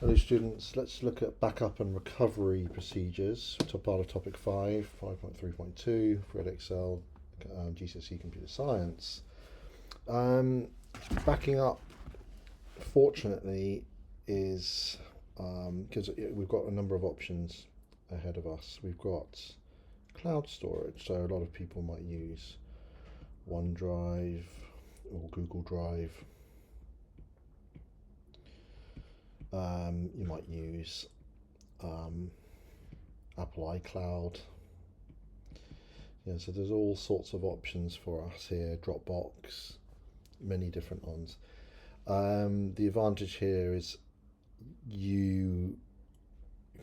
Hello students, let's look at backup and recovery procedures. Top part of topic 5, 5.3.2 for Edexcel, GCSE Computer Science. Backing up, fortunately, is because we've got a number of options ahead of us. We've got cloud storage, so a lot of people might use OneDrive or Google Drive. You might use Apple iCloud. Yeah, so there's all sorts of options for us here. Dropbox, many different ones. The advantage here is you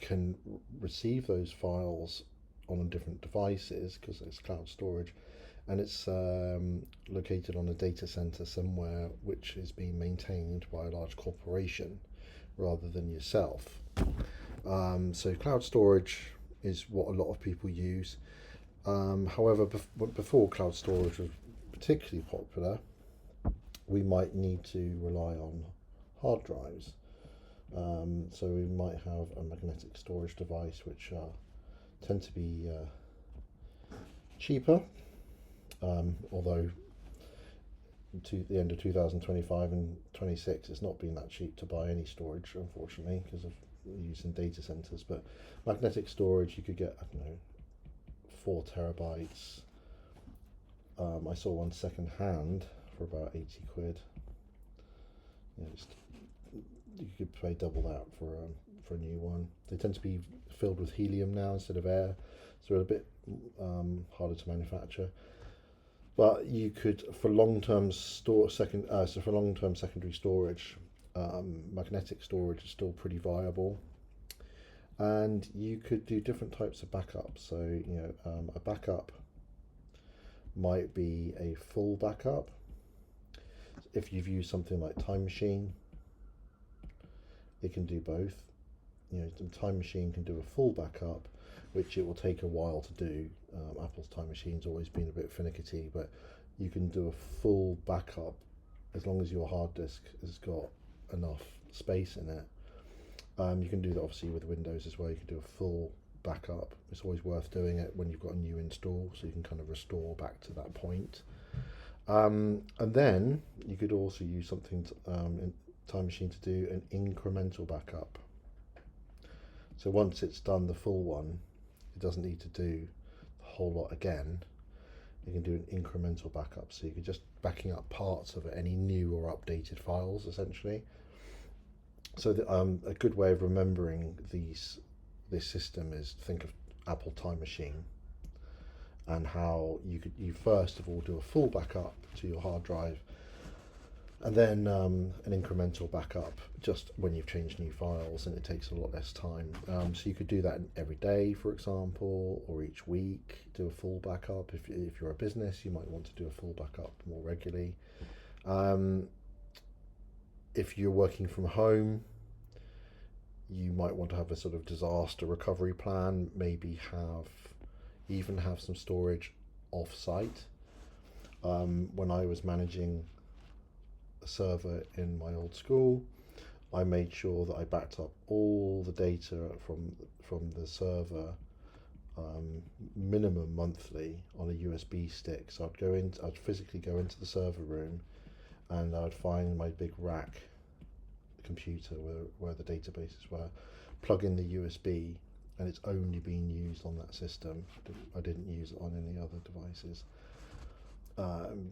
can receive those files on different devices because it's cloud storage, and it's located on a data center somewhere which is being maintained by a large corporation rather than yourself. So cloud storage is what a lot of people use. However, before cloud storage was particularly popular, we might need to rely on hard drives. So we might have a magnetic storage device, which tend to be cheaper, although to the end of 2025 and 26 it's not been that cheap to buy any storage, unfortunately, because of using data centers. But magnetic storage, you could get, I don't know, 4 terabytes. I saw one second hand for about 80 quid. You could pay double that for a new one. They tend to be filled with helium now instead of air, so they're a bit harder to manufacture. But you could, for long-term secondary storage, magnetic storage is still pretty viable, and you could do different types of backup. So a backup might be a full backup. If you've used something like Time Machine, it can do both. Time Machine can do a full backup, which it will take a while to do. Apple's Time Machine's always been a bit finicky, but you can do a full backup as long as your hard disk has got enough space in it. You can do that obviously with Windows as well. You can do a full backup. It's always worth doing it when you've got a new install, so you can kind of restore back to that point. And then you could also use something in Time Machine to do an incremental backup. So once it's done the full one, it doesn't need to do the whole lot again. You can do an incremental backup, so you could just backing up parts of it, any new or updated files, essentially. So a good way of remembering this system is think of Apple Time Machine, and how you first of all do a full backup to your hard drive, and then an incremental backup just when you've changed new files, and it takes a lot less time. So you could do that every day, for example, or each week, do a full backup. If you're a business, you might want to do a full backup more regularly. If you're working from home, you might want to have a sort of disaster recovery plan, maybe even have some storage off-site. When I was managing a server in my old school, I made sure that I backed up all the data from the server minimum monthly on a USB stick. So I'd physically go into the server room, and I'd find my big rack computer where the databases were, plug in the USB, and it's only being used on that system. I didn't use it on any other devices.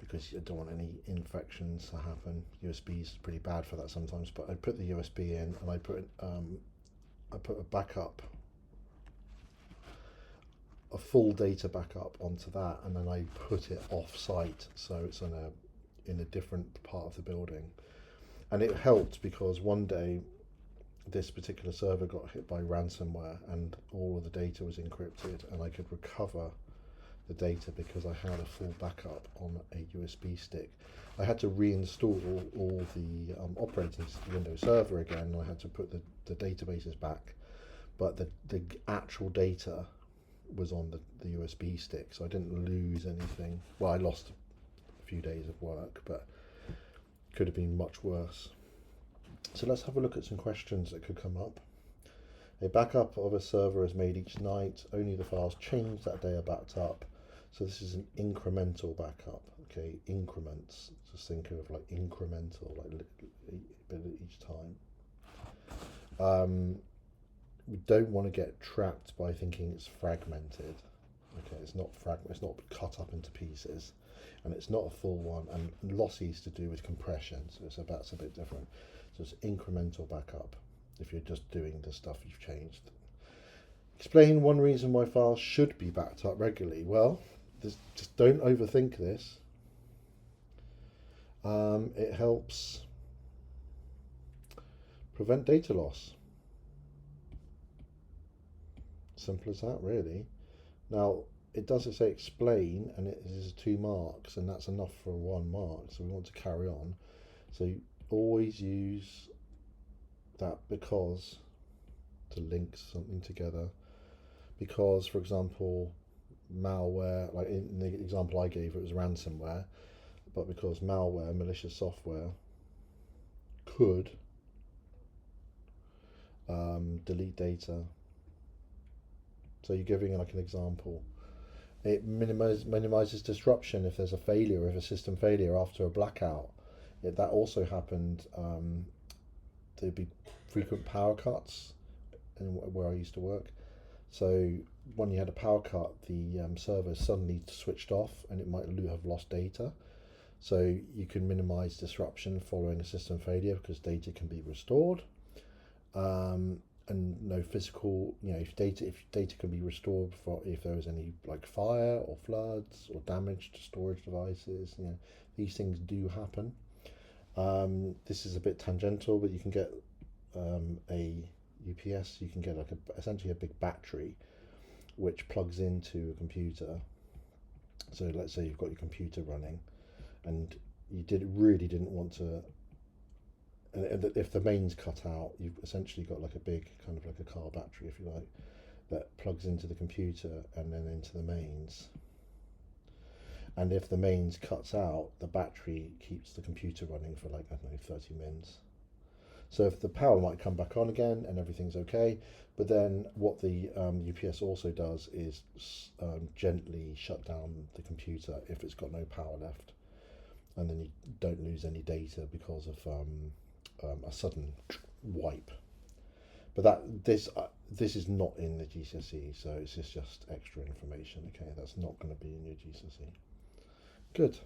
Because you don't want any infections to happen. USB is pretty bad for that sometimes, but I put the USB in, and I put a backup, a full data backup onto that, and then I put it off-site, so it's in a different part of the building. And it helped because one day this particular server got hit by ransomware, and all of the data was encrypted, and I could recover the data because I had a full backup on a USB stick. I had to reinstall all the operating Windows Server again, and I had to put the databases back, but the actual data was on the USB stick, so I didn't lose anything. Well, I lost a few days of work, but could have been much worse. So let's have a look at some questions that could come up. A backup of a server is made each night. Only the files changed that day are backed up. So this is an incremental backup. Okay, increments. Just think of like incremental, like each time. We don't want to get trapped by thinking it's fragmented. Okay, it's not it's not cut up into pieces, and it's not a full one. And lossy is to do with compression, so that's a bit different. So it's incremental backup if you're just doing the stuff you've changed. Explain one reason why files should be backed up regularly. Well, just don't overthink this. It helps prevent data loss. Simple as that, really. Now, it does say explain, and it is 2 marks, and that's enough for 1 mark, so we want to carry on. So always use that because to link something together. Because, for example, malware, like in the example I gave, it was ransomware, but because malware, malicious software, could delete data. So you're giving like an example. It minimizes disruption if there's a failure, if a system failure after a blackout. That also happened. There'd be frequent power cuts where I used to work. So when you had a power cut, the server suddenly switched off and it might have lost data. So you can minimize disruption following a system failure because data can be restored. And no physical, if data can be restored if there was any like fire or floods or damage to storage devices, these things do happen. This is a bit tangential, but you can get a UPS. You can get like essentially a big battery, which plugs into a computer. So let's say you've got your computer running, and you really didn't want to. And if the mains cut out, you've essentially got like a big kind of like a car battery, if you like, that plugs into the computer and then into the mains. And if the mains cuts out, the battery keeps the computer running for like, I don't know, 30 mins. So if the power might come back on again and everything's okay, but then what the UPS also does is gently shut down the computer if it's got no power left, and then you don't lose any data because of a sudden wipe. But this is not in the GCSE, so it's just extra information. Okay, that's not going to be in your GCSE. Good.